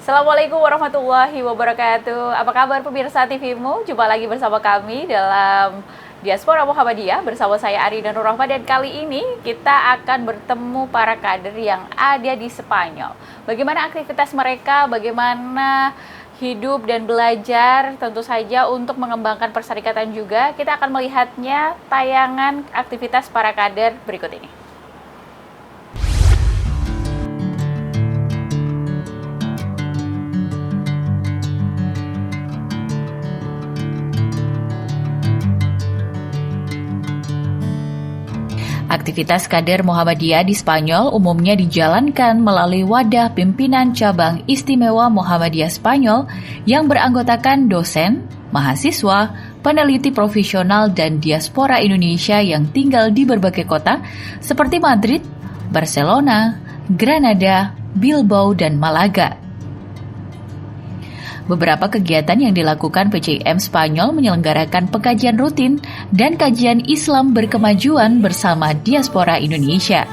Assalamualaikum warahmatullahi wabarakatuh. Apa kabar pemirsa TVmu? Jumpa lagi bersama kami dalam Diaspora Muhammadiyah bersama saya Arina Nur Rahma, dan kali ini kita akan bertemu para kader yang ada di Spanyol. Bagaimana aktivitas mereka, bagaimana hidup dan belajar, tentu saja untuk mengembangkan perserikatan juga. Kita akan melihatnya tayangan aktivitas para kader berikut ini. Aktivitas kader Muhammadiyah di Spanyol umumnya dijalankan melalui wadah pimpinan cabang istimewa Muhammadiyah Spanyol yang beranggotakan dosen, mahasiswa, peneliti profesional, dan diaspora Indonesia yang tinggal di berbagai kota seperti Madrid, Barcelona, Granada, Bilbao, dan Malaga. Beberapa kegiatan yang dilakukan PCIM Spanyol menyelenggarakan pengkajian rutin dan kajian Islam berkemajuan bersama diaspora Indonesia.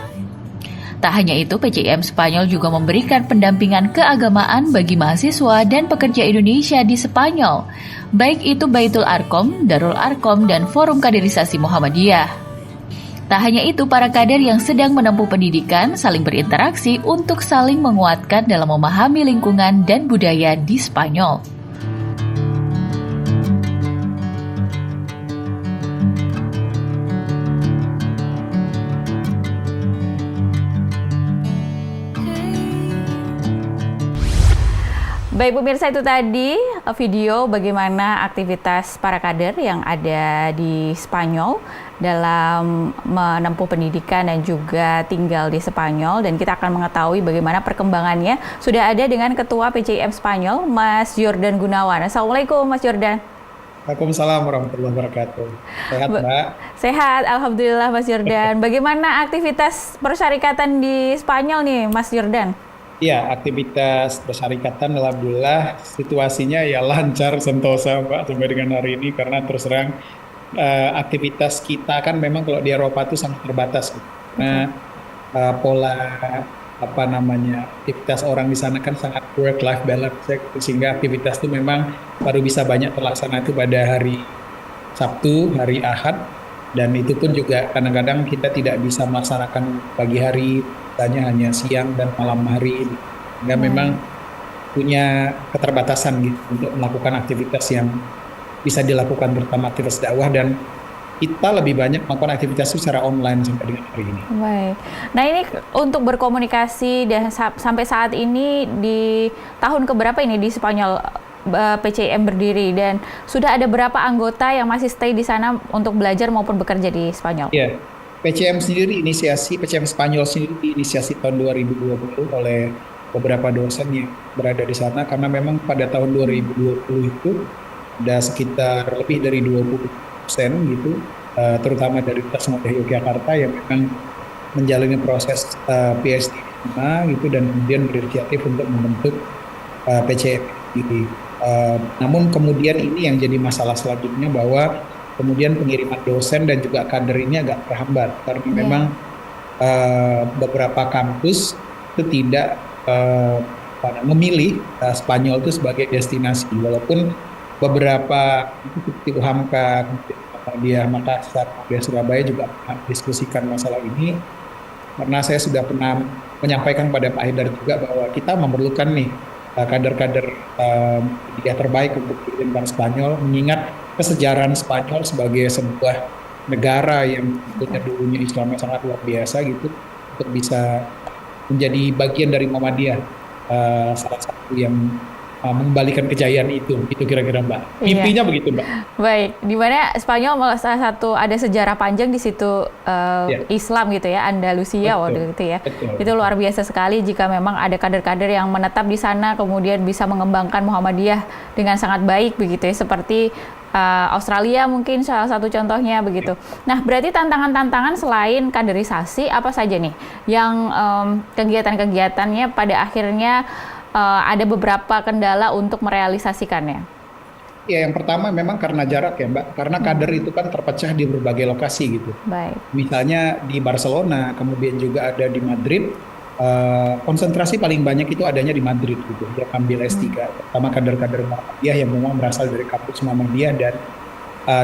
Tak hanya itu, PCIM Spanyol juga memberikan pendampingan keagamaan bagi mahasiswa dan pekerja Indonesia di Spanyol, baik itu Baitul Arkom, Darul Arkom, dan Forum Kaderisasi Muhammadiyah. Tak hanya itu, para kader yang sedang menempuh pendidikan saling berinteraksi untuk saling menguatkan dalam memahami lingkungan dan budaya di Spanyol. Baik pemirsa, itu tadi video bagaimana aktivitas para kader yang ada di Spanyol dalam menempuh pendidikan dan juga tinggal di Spanyol, dan kita akan mengetahui bagaimana perkembangannya. Sudah ada dengan Ketua PCIM Spanyol, Mas Jordan Gunawan. Assalamualaikum Mas Jordan. Waalaikumsalam warahmatullahi wabarakatuh. Sehat, Mbak? Sehat, Alhamdulillah Mas Jordan. Bagaimana aktivitas persyarikatan di Spanyol nih Mas Jordan? Iya, aktivitas persyarikatan alhamdulillah situasinya ya lancar, sentosa Mbak sampai dengan hari ini, karena terus terang aktivitas kita kan memang kalau di Eropa itu sangat terbatas. Nah, pola aktivitas orang di sana kan sangat work life balance, sehingga aktivitas itu memang baru bisa banyak terlaksana itu pada hari Sabtu, hari Ahad, dan itu pun juga kadang-kadang kita tidak bisa melaksanakan pagi hari, hanya siang dan malam hari, sehingga memang punya keterbatasan gitu untuk melakukan aktivitas yang bisa dilakukan, terutama aktivitas dakwah, dan kita lebih banyak melakukan aktivitas secara online sampai dengan hari ini. Baik. Nah, ini untuk berkomunikasi dan sampai saat ini di tahun keberapa ini di Spanyol PCIM berdiri, dan sudah ada berapa anggota yang masih stay di sana untuk belajar maupun bekerja di Spanyol? Iya. PCIM Spanyol sendiri diinisiasi tahun 2020 oleh beberapa dosen yang berada di sana, karena memang pada tahun 2020 itu ada sekitar lebih dari 20% gitu, terutama dari Universitas Yogyakarta yang memang menjalani proses PhD di sana gitu, dan kemudian berinisiatif untuk membentuk PCIM ini. Namun kemudian ini yang jadi masalah selanjutnya, bahwa kemudian pengiriman dosen dan juga kader ini agak terhambat, karena memang beberapa kampus itu tidak memilih Spanyol itu sebagai destinasi, walaupun beberapa seperti UHAMKA, Muhammadiyah Makassar, Muhammadiyah Surabaya juga diskusikan masalah ini, karena saya sudah pernah menyampaikan pada Pak Haidar juga bahwa kita memerlukan nih kader-kader yang terbaik untuk dikirimkan Spanyol, mengingat kesejarahan Spanyol sebagai sebuah negara yang tentunya dulunya Islamnya sangat luar biasa gitu, untuk bisa menjadi bagian dari Muhammadiyah, salah satu yang mengembalikan kejayaan itu kira-kira Mbak. Intinya begitu Mbak. Baik, di mana Spanyol salah satu ada sejarah panjang di situ Islam gitu ya, Andalusia waktu itu ya. Betul. Itu luar biasa sekali jika memang ada kader-kader yang menetap di sana kemudian bisa mengembangkan Muhammadiyah dengan sangat baik begitu ya, seperti Australia mungkin salah satu contohnya begitu. Nah, berarti tantangan-tantangan selain kaderisasi apa saja nih yang kegiatan-kegiatannya pada akhirnya ada beberapa kendala untuk merealisasikannya? Ya, yang pertama memang karena jarak ya Mbak, karena kader itu kan terpecah di berbagai lokasi gitu. Baik. Misalnya di Barcelona, kemudian juga ada di Madrid, konsentrasi paling banyak itu adanya di Madrid gitu, yang ambil Hmm. S3, pertama kader-kader Muhammadiyah yang memang berasal dari kampus Muhammadiyah dan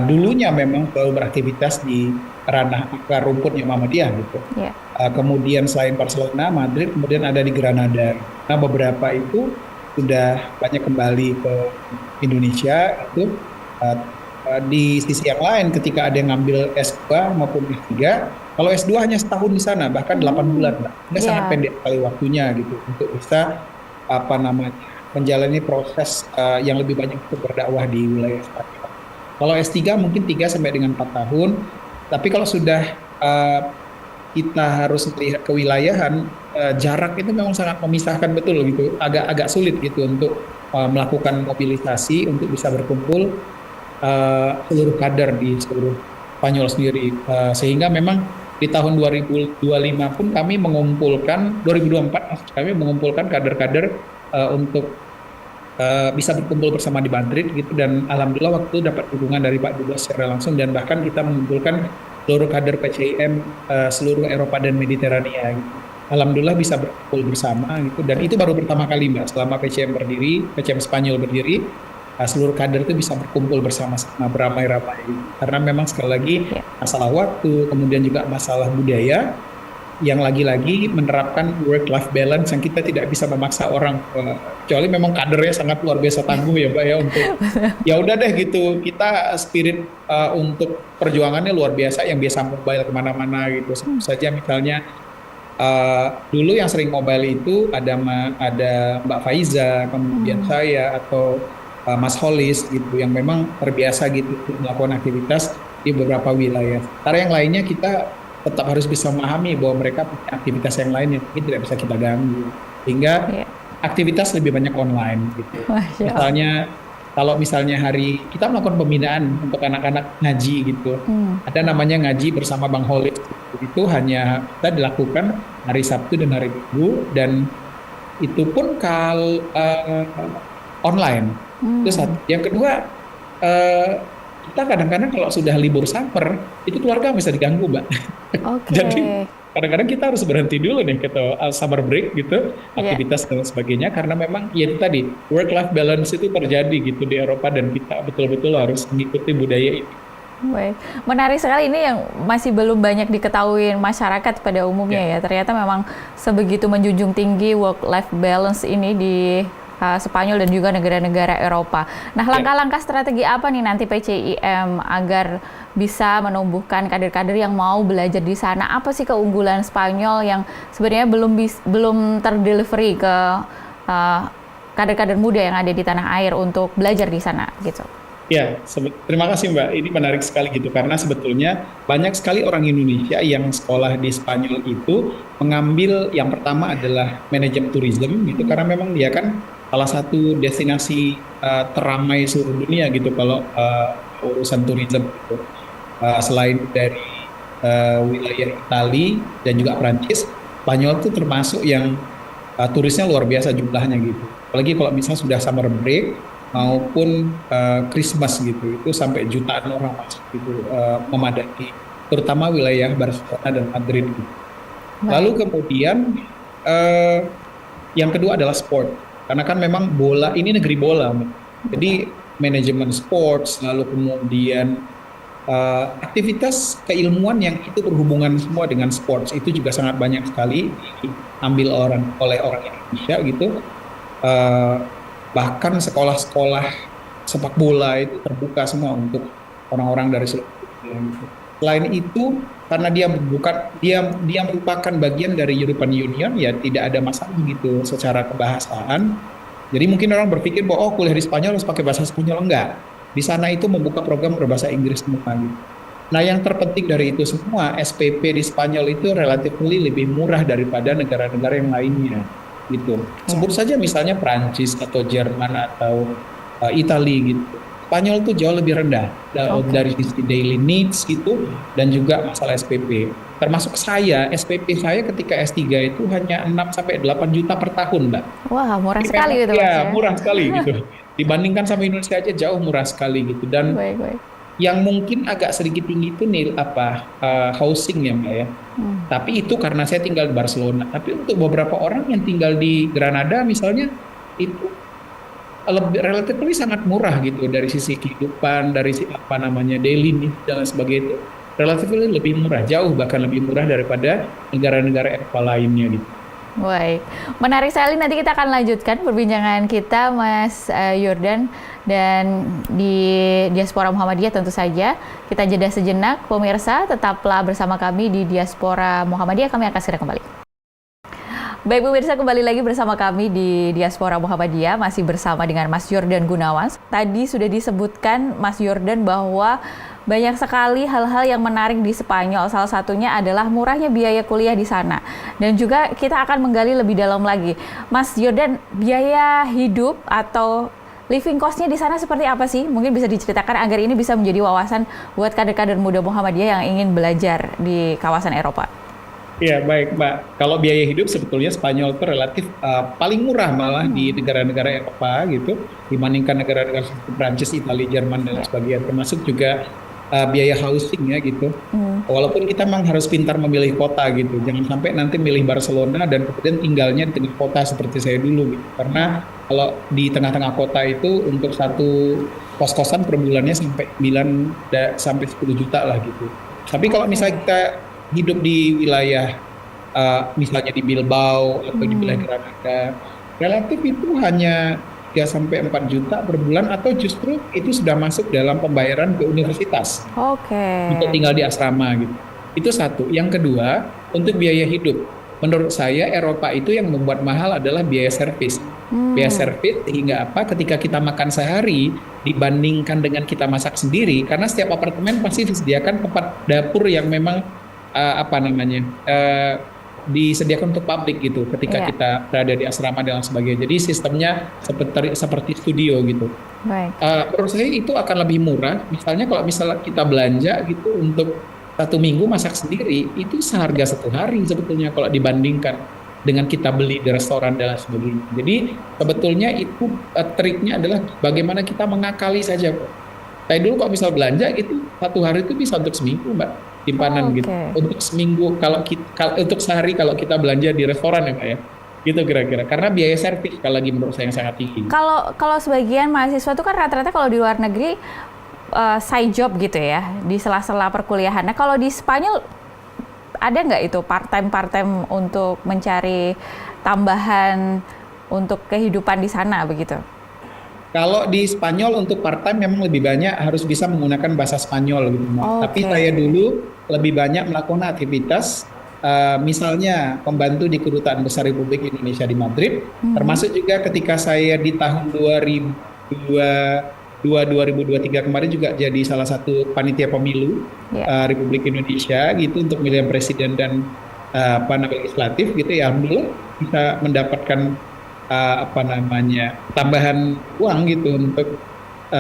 dulunya memang selalu beraktivitas di ranah akar rumputnya Muhammadiyah gitu. Ya. Kemudian selain Barcelona, Madrid, kemudian ada di Granada. Nah, beberapa itu sudah banyak kembali ke Indonesia itu. uh, di sisi yang lain, ketika ada yang ngambil S2 maupun S3, kalau S2 hanya setahun di sana, bahkan 8 bulan, Hmm. Mbak. Ini sangat Ya. pendek sekali waktunya gitu untuk bisa apa namanya menjalani proses yang lebih banyak untuk berdakwah di wilayah Spanyol. Kalau S3 mungkin 3 sampai dengan 4 tahun, tapi kalau sudah uh, kita harus melihat kewilayahan, jarak itu memang sangat memisahkan betul gitu, agak-agak sulit gitu untuk melakukan mobilisasi untuk bisa berkumpul seluruh kader di seluruh Spanyol sendiri. Sehingga memang di tahun 2025 pun kami mengumpulkan, 2024 maksud kami mengumpulkan kader-kader untuk bisa berkumpul bersama di Madrid gitu, dan alhamdulillah waktu itu dapat dukungan dari Pak Dubes secara langsung, dan bahkan kita mengumpulkan seluruh kader PCIM seluruh Eropa dan Mediterania gitu. Alhamdulillah bisa berkumpul bersama gitu, dan itu baru pertama kali Mbak selama PCM berdiri, PCM Spanyol berdiri, seluruh kader itu bisa berkumpul bersama-sama beramai-ramai gitu. Karena memang sekali lagi Ya. masalah waktu, kemudian juga masalah budaya yang lagi-lagi menerapkan work-life balance yang kita tidak bisa memaksa orang, kecuali memang kadernya sangat luar biasa tangguh ya Mbak ya, untuk ya udah deh gitu, kita spirit untuk perjuangannya luar biasa, yang biasa mobile kemana-mana gitu. Sebut saja misalnya dulu yang sering mobile itu ada Mbak Faiza, kemudian Hmm. saya, atau Mas Holis gitu, yang memang terbiasa gitu untuk melakukan aktivitas di beberapa wilayah. Karena yang lainnya kita tetap harus bisa memahami bahwa mereka punya aktivitas yang lain yang mungkin tidak bisa kita ganggu. Sehingga Ya. aktivitas lebih banyak online gitu. Masya Allah. Misalnya kalau misalnya hari kita melakukan pembinaan untuk anak-anak ngaji gitu, Hmm. ada namanya ngaji bersama Bang Holis. Itu hanya kita dilakukan hari Sabtu dan hari Minggu, dan itu pun online. Itu Hmm. satu. Yang kedua, eh, kita kadang-kadang kalau sudah libur summer, itu keluarga bisa diganggu, Mbak. Oke. Jadi kadang-kadang kita harus berhenti dulu nih gitu, summer break gitu, Ya. aktivitas dan sebagainya, karena memang ya itu tadi work-life balance itu terjadi gitu di Eropa, dan kita betul-betul harus mengikuti budaya itu. Baik, menarik sekali ini yang masih belum banyak diketahui masyarakat pada umumnya Ya, ya. Ternyata memang sebegitu menjunjung tinggi work-life balance ini di Spanyol dan juga negara-negara Eropa. Nah, ya. langkah-langkah strategi apa nih nanti PCIM agar bisa menumbuhkan kader-kader yang mau belajar di sana? Apa sih keunggulan Spanyol yang sebenarnya belum terdelivery ke uh, kader-kader muda yang ada di tanah air untuk belajar di sana gitu? Ya, terima kasih Mbak. Ini menarik sekali gitu, karena sebetulnya banyak sekali orang Indonesia yang sekolah di Spanyol itu mengambil yang pertama adalah manajemen tourism gitu, karena memang dia kan salah satu destinasi teramai seluruh dunia gitu kalau urusan tourism gitu. Selain dari wilayah Italia dan juga Prancis, Spanyol itu termasuk yang turisnya luar biasa jumlahnya gitu. Apalagi kalau misalnya sudah summer break maupun Christmas gitu, itu sampai jutaan orang masuk gitu, memadati terutama wilayah Barcelona dan Madrid gitu. Lalu Baik. kemudian eh, yang kedua adalah sport, karena kan memang bola ini negeri bola, jadi manajemen sports, lalu kemudian aktivitas keilmuan yang itu berhubungan semua dengan sports itu juga sangat banyak sekali diambil oleh orang Indonesia gitu. Eh, Bahkan sekolah-sekolah sepak bola itu terbuka semua untuk orang-orang dari seluruh dunia gitu. Selain itu, karena dia merupakan bagian dari European Union, ya tidak ada masalah gitu secara kebahasaan. Jadi mungkin orang berpikir bahwa oh kuliah di Spanyol harus pakai bahasa Spanyol, enggak. Di sana itu membuka program berbahasa Inggris semua gitu. Nah, yang terpenting dari itu semua, SPP di Spanyol itu relatif lebih murah daripada negara-negara yang lainnya gitu. Ya. Sebut saja misalnya Prancis atau Jerman atau Italia gitu. Spanyol itu jauh lebih rendah Oke. dari sisi daily needs gitu, dan juga masalah SPP. Termasuk saya, SPP saya ketika S3 itu hanya 6 sampai 8 juta per tahun, Mbak. Wah, murah Jadi sekali memang itu Mas ya ya. murah sekali gitu. Dibandingkan sama Indonesia aja jauh murah sekali gitu. Dan Baik, baik. Yang mungkin agak sedikit tinggi itu nih housing ya Mbak ya. Tapi itu karena saya tinggal di Barcelona. Tapi untuk beberapa orang yang tinggal di Granada misalnya itu lebih relatif sangat murah gitu dari sisi kehidupan, dari apa namanya daily needs dan lain sebagainya itu relatif lebih murah, jauh bahkan lebih murah daripada negara-negara Eropa lainnya gitu. Baik, menarik sekali. Nanti kita akan lanjutkan perbincangan kita, Mas Yordan, dan di Diaspora Muhammadiyah tentu saja. Kita jeda sejenak, pemirsa, tetaplah bersama kami di Diaspora Muhammadiyah. Kami akan segera kembali. Baik pemirsa, kembali lagi bersama kami di Diaspora Muhammadiyah, masih bersama dengan Mas Yordan Gunawan. Tadi sudah disebutkan Mas Yordan bahwa banyak sekali hal-hal yang menarik di Spanyol. Salah satunya adalah murahnya biaya kuliah di sana. Dan juga kita akan menggali lebih dalam lagi. Mas Yordan, biaya hidup atau living cost-nya di sana seperti apa sih? Mungkin bisa diceritakan agar ini bisa menjadi wawasan buat kader-kader muda Muhammadiyah yang ingin belajar di kawasan Eropa. Iya, baik Mbak. Kalau biaya hidup sebetulnya Spanyol itu relatif paling murah malah di negara-negara Eropa gitu, dibandingkan negara-negara seperti Prancis, Italia, Jerman, dan sebagainya. Termasuk juga biaya housing ya gitu. Walaupun kita memang harus pintar memilih kota gitu. Jangan sampai nanti milih Barcelona dan kemudian tinggalnya di tengah kota seperti saya dulu gitu. Karena kalau di tengah-tengah kota itu untuk satu kos-kosan per bulannya sampai 9 sampai 10 juta lah gitu. Tapi kalau misalnya kita hidup di wilayah misalnya di Bilbao atau di wilayah Granada, relatif itu hanya 3 sampai 4 juta per bulan, atau justru itu sudah masuk dalam pembayaran ke universitas. Untuk tinggal di asrama gitu. Itu satu. Yang kedua, untuk biaya hidup. Menurut saya Eropa itu yang membuat mahal adalah biaya servis. Biaya servis sehingga ketika kita makan sehari dibandingkan dengan kita masak sendiri, karena setiap apartemen pasti disediakan tempat dapur yang memang disediakan untuk publik gitu ketika kita berada di asrama dan sebagainya. Jadi sistemnya seperti studio gitu. Menurut saya itu akan lebih murah. Misalnya kalau kita belanja gitu untuk 1 minggu masak sendiri, itu seharga 1 hari sebetulnya kalau dibandingkan dengan kita beli di restoran dan sebagainya. Jadi sebetulnya itu triknya adalah bagaimana kita mengakali saja. Kayak dulu kalau misal belanja gitu 1 hari itu bisa untuk seminggu Mbak, simpanan gitu. Untuk seminggu untuk sehari kalau kita belanja di restoran ya Mbak ya. Gitu kira-kira. Karena biaya servis kalau lagi menurut saya yang sangat tinggi. Kalau sebagian mahasiswa itu kan rata-rata kalau di luar negeri side job gitu ya, di sela-sela perkuliahan. Nah kalau di Spanyol ada nggak itu part-time untuk mencari tambahan untuk kehidupan di sana begitu? Kalau di Spanyol untuk part-time memang lebih banyak harus bisa menggunakan bahasa Spanyol gitu. Tapi saya dulu lebih banyak melakukan aktivitas misalnya pembantu di Kedutaan Besar Republik Indonesia di Madrid, termasuk juga ketika saya di tahun 2023 kemarin juga jadi salah satu panitia pemilu Republik Indonesia gitu untuk pemilihan presiden dan legislatif gitu ya. Alhamdulillah bisa mendapatkan tambahan uang gitu untuk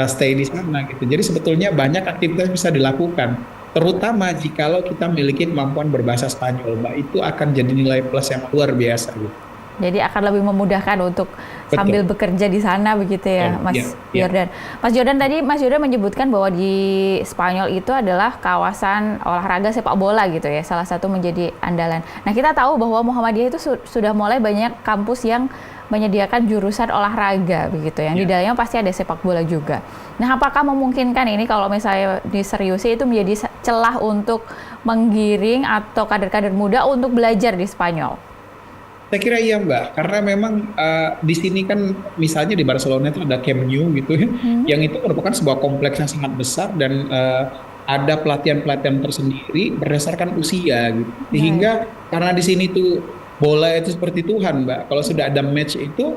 stay di sana gitu. Jadi sebetulnya banyak aktivitas bisa dilakukan, terutama jikalau kita memiliki kemampuan berbahasa Spanyol, Mbak. Itu akan jadi nilai plus yang luar biasa gitu. Jadi akan lebih memudahkan untuk sambil bekerja di sana begitu ya, Mas Yordan. Mas Yordan, tadi Mas Yordan menyebutkan bahwa di Spanyol itu adalah kawasan olahraga sepak bola gitu ya, salah satu menjadi andalan. Nah kita tahu bahwa Muhammadiyah itu sudah mulai banyak kampus yang menyediakan jurusan olahraga begitu, yang di dalamnya pasti ada sepak bola juga. Nah apakah memungkinkan ini kalau misalnya diseriusi itu menjadi celah untuk menggiring atau kader-kader muda untuk belajar di Spanyol? Saya kira iya Mbak, karena memang di sini kan misalnya di Barcelona itu ada Camp Nou gitu ya, yang itu merupakan sebuah kompleks yang sangat besar dan ada pelatihan-pelatihan tersendiri berdasarkan usia gitu. Sehingga karena di sini tuh bola itu seperti Tuhan Mbak, kalau sudah ada match itu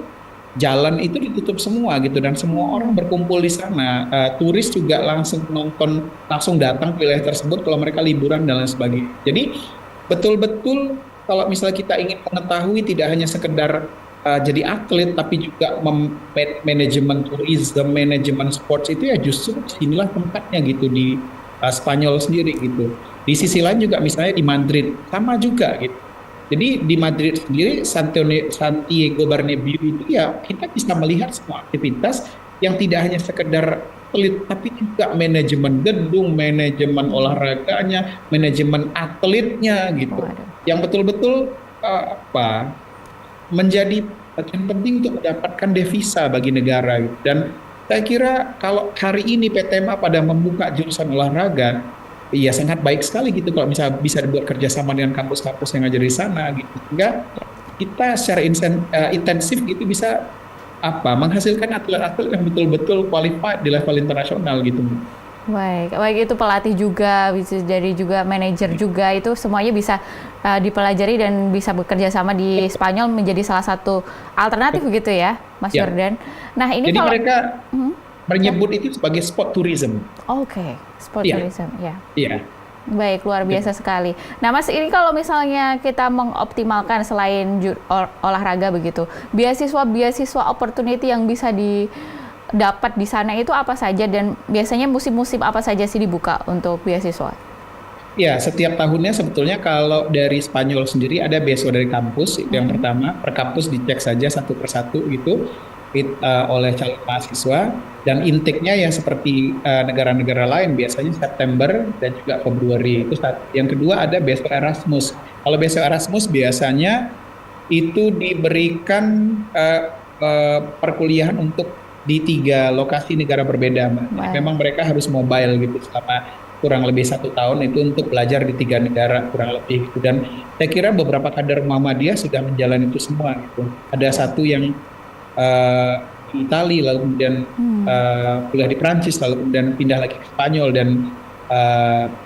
jalan itu ditutup semua gitu dan semua orang berkumpul di sana. Turis juga langsung nonton, langsung datang ke wilayah tersebut kalau mereka liburan dan lain sebagainya. Jadi betul-betul kalau misalnya kita ingin mengetahui tidak hanya sekedar jadi atlet, tapi juga manajemen tourism, manajemen sports itu ya justru inilah tempatnya gitu di Spanyol sendiri gitu. Di sisi lain juga misalnya di Madrid sama juga gitu. Jadi di Madrid sendiri Santiago Bernabéu itu ya kita bisa melihat semua aktivitas yang tidak hanya sekedar atlet, tapi juga manajemen gedung, manajemen olahraganya, manajemen atletnya gitu. Waduh. Yang betul-betul menjadi bagian penting untuk mendapatkan devisa bagi negara gitu. Dan saya kira kalau hari ini PTMA pada membuka jurusan olahraga, iya sangat baik sekali gitu kalau misalnya bisa dibuat kerjasama dengan kampus-kampus yang ada di sana gitu. Sehingga kita secara intensif gitu bisa menghasilkan atlet-atlet yang betul-betul qualified di level internasional gitu. Baik, baik itu pelatih juga, bisa dari juga manajer juga, itu semuanya bisa dipelajari dan bisa bekerja sama di Spanyol menjadi salah satu alternatif begitu ya, Mas Ya. Jordan. Nah ini Jadi kalau, mereka ya, menyebut itu sebagai sport tourism. oke, sport Iya, tourism, ya. iya. Baik, luar biasa sekali. Nah, Mas, ini kalau misalnya kita mengoptimalkan selain olahraga begitu, beasiswa opportunity yang bisa didapat di sana itu apa saja dan biasanya musim-musim apa saja sih dibuka untuk beasiswa? Ya, setiap tahunnya sebetulnya kalau dari Spanyol sendiri ada beasiswa dari kampus, itu yang pertama. Per kampus dicek saja satu persatu gitu oleh calon mahasiswa. Dan intake-nya yang seperti negara-negara lain, biasanya September dan juga Februari. Itu satu. Yang kedua ada beasiswa Erasmus. Kalau beasiswa Erasmus biasanya itu diberikan perkuliahan untuk di 3 lokasi negara berbeda, Mbak. Jadi Baik. memang mereka harus mobile gitu selama kurang lebih 1 tahun itu untuk belajar di 3 negara kurang lebih gitu. Dan saya kira beberapa kader Muhammadiyah sudah menjalani itu semua gitu. Ada satu yang di Itali, lalu kemudian kuliah di Prancis, lalu kemudian pindah lagi ke Spanyol. Dan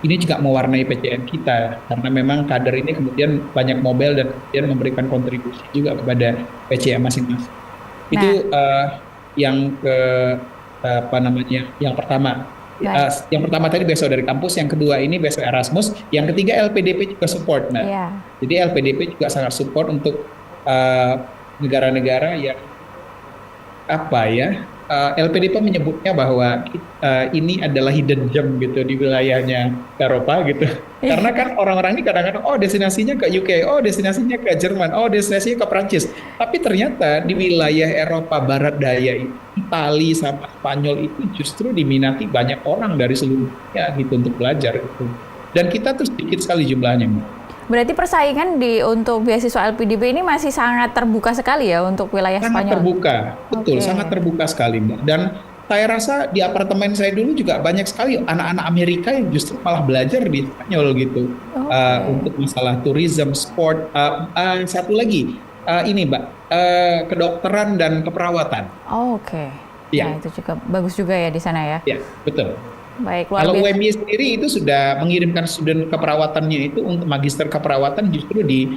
ini juga mewarnai PCM kita karena memang kader ini kemudian banyak mobile dan kemudian memberikan kontribusi juga kepada PCM masing-masing. Nah, Itu yang ke yang pertama. baik. Yang pertama tadi beasiswa dari kampus, yang kedua ini beasiswa Erasmus, yang ketiga LPDP juga support, Mbak. Ya. Jadi LPDP juga sangat support untuk negara-negara yang LPDP menyebutnya bahwa ini adalah hidden gem gitu di wilayahnya Eropa gitu. Karena kan orang-orang ini kadang-kadang destinasinya ke UK, destinasinya ke Jerman, destinasinya ke Prancis. Tapi ternyata di wilayah Eropa Barat Daya itu, Itali sama Spanyol itu justru diminati banyak orang dari seluruh dunia gitu untuk belajar gitu. Dan kita tuh sedikit sekali jumlahnya, Mbak. Berarti persaingan untuk beasiswa LPDP ini masih sangat terbuka sekali ya untuk wilayah Sangat Spanyol? terbuka, betul, Oke. sangat terbuka sekali, Mbak. Dan saya rasa di apartemen saya dulu juga banyak sekali anak-anak Amerika yang justru malah belajar di Spanyol gitu. Untuk masalah tourism, sport. Satu lagi, ini Mbak, kedokteran dan keperawatan. Oke. Iya. Nah, itu juga bagus juga ya di sana ya. Ya, betul. Baik, luar Kalau biasa. UMY sendiri itu sudah mengirimkan student keperawatannya itu untuk magister keperawatan justru di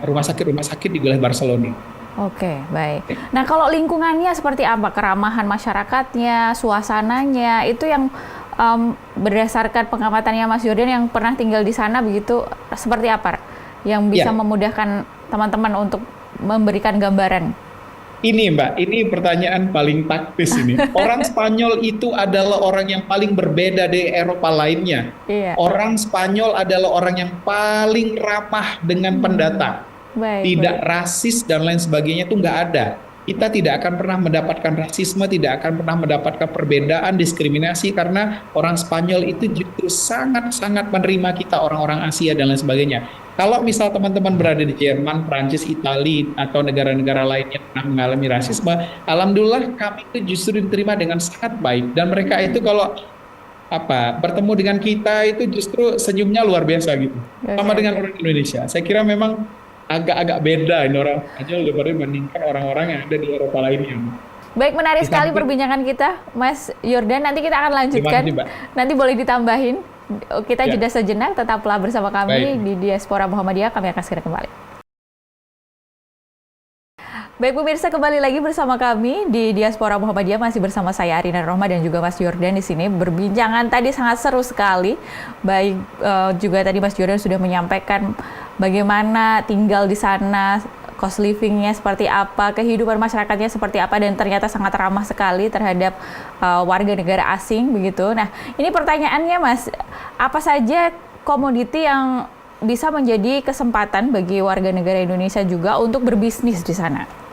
rumah sakit di wilayah Barcelona. Oke, baik. Nah, kalau lingkungannya seperti apa? Keramahan masyarakatnya, suasananya, itu yang berdasarkan pengamatannya Mas Jordan yang pernah tinggal di sana begitu, seperti apa? Yang bisa Ya. memudahkan teman-teman untuk memberikan gambaran. Ini Mbak, ini pertanyaan paling taktis ini. Orang Spanyol itu adalah orang yang paling berbeda dari Eropa lainnya. Iya. Orang Spanyol adalah orang yang paling ramah dengan pendatang. Baik, Tidak baik. rasis dan lain sebagainya itu nggak ada. Kita tidak akan pernah mendapatkan rasisme, tidak akan pernah mendapatkan perbedaan, diskriminasi, karena orang Spanyol itu justru sangat-sangat menerima kita, orang-orang Asia dan lain sebagainya. Kalau misal teman-teman berada di Jerman, Prancis, Italia, atau negara-negara lain yang pernah mengalami rasisme, alhamdulillah kami itu justru diterima dengan sangat baik. Dan mereka itu kalau bertemu dengan kita itu justru senyumnya luar biasa gitu. Sama Oke, dengan oke. orang Indonesia. Saya kira memang agak-agak beda ini orang Spanyol dibandingkan orang-orang yang ada di Eropa lainnya. Baik, menarik Di sekali samping- perbincangan kita, Mas Jordan. Nanti kita akan lanjutkan. Terima kasih, Mbak. Nanti boleh ditambahin. Kita Ya. jeda sejenak, tetaplah bersama kami Baik. di Diaspora Muhammadiyah. Kami akan segera kembali. Baik pemirsa, kembali lagi bersama kami di Diaspora Muhammadiyah, masih bersama saya Arina Rohma dan juga Mas Jordan di sini. Berbincangan tadi sangat seru sekali. Baik juga tadi Mas Jordan sudah menyampaikan bagaimana tinggal di sana, cost living-nya seperti apa, kehidupan masyarakatnya seperti apa, dan ternyata sangat ramah sekali terhadap warga negara asing begitu. Nah, ini pertanyaannya Mas, apa saja komoditi yang bisa menjadi kesempatan bagi warga negara Indonesia juga untuk berbisnis di sana?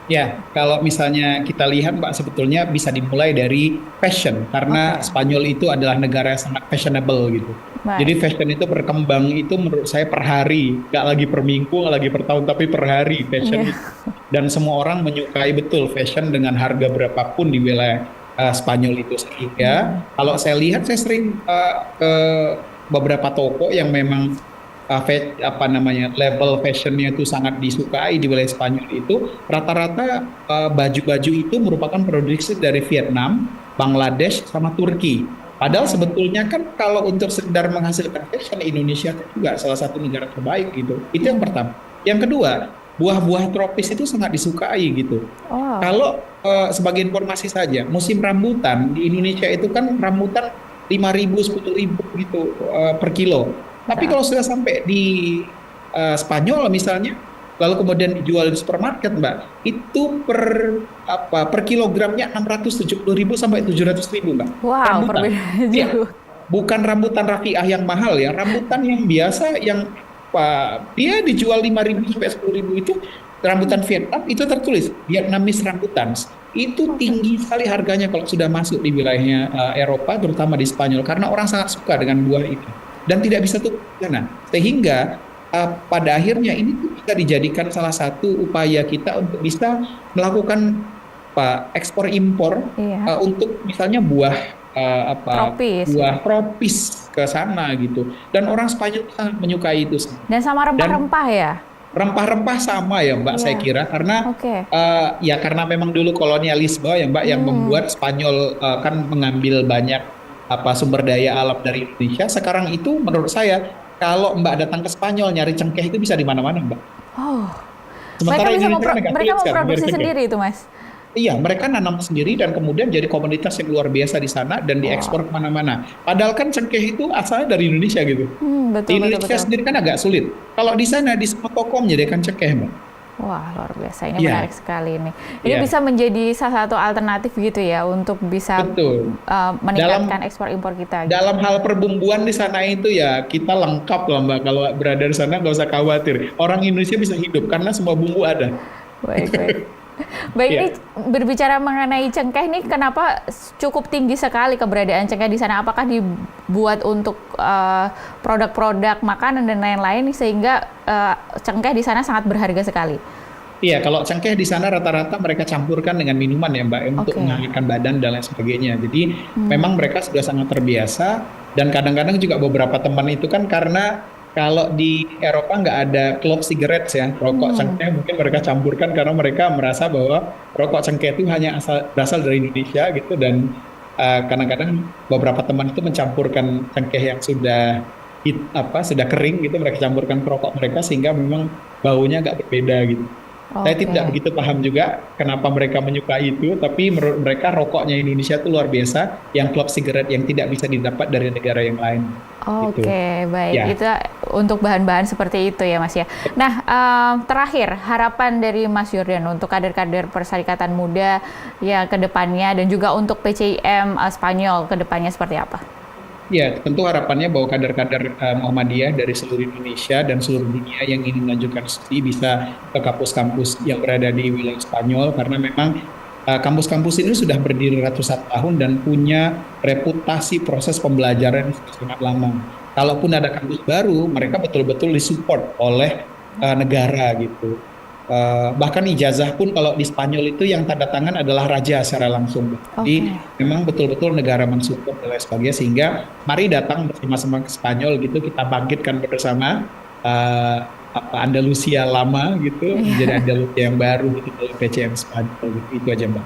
Ya, kalau misalnya kita lihat Mbak, sebetulnya bisa dimulai dari fashion, karena Oke, Spanyol itu adalah negara yang sangat fashionable gitu. Jadi baik. fashion itu berkembang itu menurut saya per hari, nggak lagi per minggu, nggak lagi per tahun, tapi per hari fashion Iya. itu. Dan semua orang menyukai betul fashion dengan harga berapapun di wilayah Spanyol itu. Sehingga Hmm. kalau saya lihat, saya sering ke beberapa toko yang memang apa namanya, level fashionnya itu sangat disukai di wilayah Spanyol itu, rata-rata baju-baju itu merupakan produksi dari Vietnam, Bangladesh sama Turki. Padahal Oke. sebetulnya kan kalau untuk sekedar menghasilkan fashion, Indonesia itu juga salah satu negara terbaik gitu. Itu yang Hmm. pertama. Yang kedua, buah-buah tropis itu sangat disukai gitu. Oh, Kalau sebagai informasi saja, musim rambutan di Indonesia itu kan rambutan 5.000, 10.000 gitu per kilo. Tapi benar. kalau sudah sampai di Spanyol misalnya, lalu kemudian dijual di supermarket, Mbak, itu per kilogramnya 670.000 sampai 700.000, Mbak. Wow, Rambutan. perbedaannya Iya, jauh. bukan rambutan rafiah yang mahal ya, rambutan yang biasa yang dia dijual 5.000 sampai 10.000 itu rambutan Vietnam, itu tertulis Vietnamese rambutan. Itu Oke. tinggi sekali harganya kalau sudah masuk di wilayahnya Eropa, terutama di Spanyol, karena orang sangat suka dengan buah itu dan tidak bisa tutup di sana. Sehingga pada akhirnya ini tuh bisa dijadikan salah satu upaya kita untuk bisa melakukan ekspor impor Iya. untuk misalnya buah Tropis gitu. buah tropis ke sana gitu. Dan orang Spanyol sangat menyukai itu. Dan sama Dan rempah-rempah ya? rempah-rempah sama ya Mbak, saya Iya. kira, karena Oke. ya karena memang dulu kolonialisme ya Mbak yang Hmm. membuat Spanyol kan mengambil banyak sumber daya alam dari Indonesia. Sekarang itu menurut saya kalau Mbak datang ke Spanyol nyari cengkeh itu bisa di mana-mana Mbak. Oh, Sementara Indonesia kan agak mereka sulit sekarang nyari memproduksi cengkeh. sendiri itu, Mas. Iya, mereka nanam sendiri dan kemudian jadi komunitas yang luar biasa di sana dan Wow. diekspor kemana-mana. Padahal kan cengkeh itu asalnya dari Indonesia gitu. Hmm, Di betul betul Indonesia betul. sendiri kan agak sulit. Kalau di sana di semua toko menyediakan cengkeh Mbak. Wah, luar biasa. Ini Iya, menarik sekali ini. Ini iya, bisa menjadi salah satu alternatif gitu ya untuk bisa betul. meningkatkan Dalam ekspor impor kita gitu. dalam hal perbumbuan di sana itu ya kita lengkap lah Mbak. Kalau berada di sana nggak usah khawatir. Orang Indonesia bisa hidup karena semua bumbu ada. Baik, baik. Baik, ini Iya. berbicara mengenai cengkeh nih, kenapa cukup tinggi sekali keberadaan cengkeh di sana? Apakah dibuat untuk produk-produk makanan dan lain-lain sehingga cengkeh di sana sangat berharga sekali? Iya, kalau cengkeh di sana rata-rata mereka campurkan dengan minuman ya Mbak, untuk Oke. menghangatkan badan dan lain sebagainya. Jadi Hmm. memang mereka sudah sangat terbiasa dan kadang-kadang juga beberapa teman itu kan karena kalau di Eropa nggak ada clove cigarettes ya, rokok Hmm. cengkeh mungkin mereka campurkan karena mereka merasa bahwa rokok cengkeh itu hanya berasal dari Indonesia gitu dan kadang-kadang beberapa teman itu mencampurkan cengkeh yang sudah sudah kering gitu mereka campurkan ke rokok mereka sehingga memang baunya agak berbeda gitu. Saya tidak Oke. begitu paham juga kenapa mereka menyukai itu, tapi menurut mereka rokoknya Indonesia itu luar biasa, yang club cigarette yang tidak bisa didapat dari negara yang lain. Gitu. Oke, baik. Ya, Itu untuk bahan-bahan seperti itu ya, Mas ya. Nah, terakhir harapan dari Mas Jordan untuk kader-kader Perserikatan Muda ya ke depannya dan juga untuk PCIM Spanyol ke depannya seperti apa? ya, tentu harapannya bahwa kader-kader Muhammadiyah dari seluruh Indonesia dan seluruh dunia yang ingin melanjutkan studi bisa ke kampus-kampus yang berada di wilayah Spanyol karena memang kampus-kampus ini sudah berdiri ratusan tahun dan punya reputasi proses pembelajaran yang sudah sangat lama. Kalaupun ada kampus baru, mereka betul-betul disupport oleh negara gitu. Bahkan ijazah pun kalau di Spanyol itu yang tanda tangan adalah raja secara langsung. Oke. Jadi memang betul-betul negara mensupport dan lain sebagainya sehingga mari datang bersama-sama ke Spanyol gitu kita bangkitkan bersama Andalusia lama gitu menjadi Andalusia yang baru gitu dari PCM Spanyol gitu. Itu aja Mbak.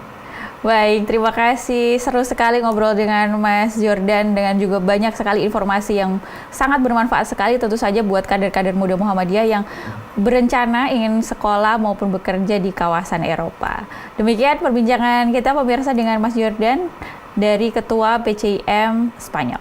Baik, terima kasih. Seru sekali ngobrol dengan Mas Jordan dengan juga banyak sekali informasi yang sangat bermanfaat sekali tentu saja buat kader-kader muda Muhammadiyah yang berencana ingin sekolah maupun bekerja di kawasan Eropa. Demikian perbincangan kita pemirsa dengan Mas Jordan dari Ketua PCIM Spanyol.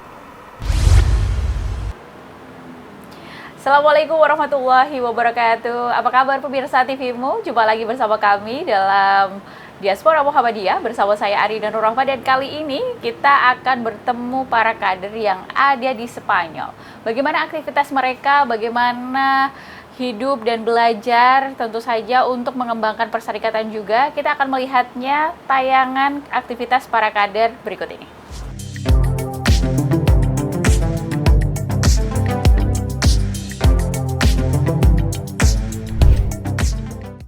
Assalamualaikum warahmatullahi wabarakatuh. Apa kabar pemirsa TVmu? Jumpa lagi bersama kami dalam Diaspora Muhammadiyah bersama saya Ari dan Nur Rahma, dan kali ini kita akan bertemu para kader yang ada di Spanyol. Bagaimana aktivitas mereka, bagaimana hidup dan belajar tentu saja untuk mengembangkan perserikatan juga. Kita akan melihatnya tayangan aktivitas para kader berikut ini.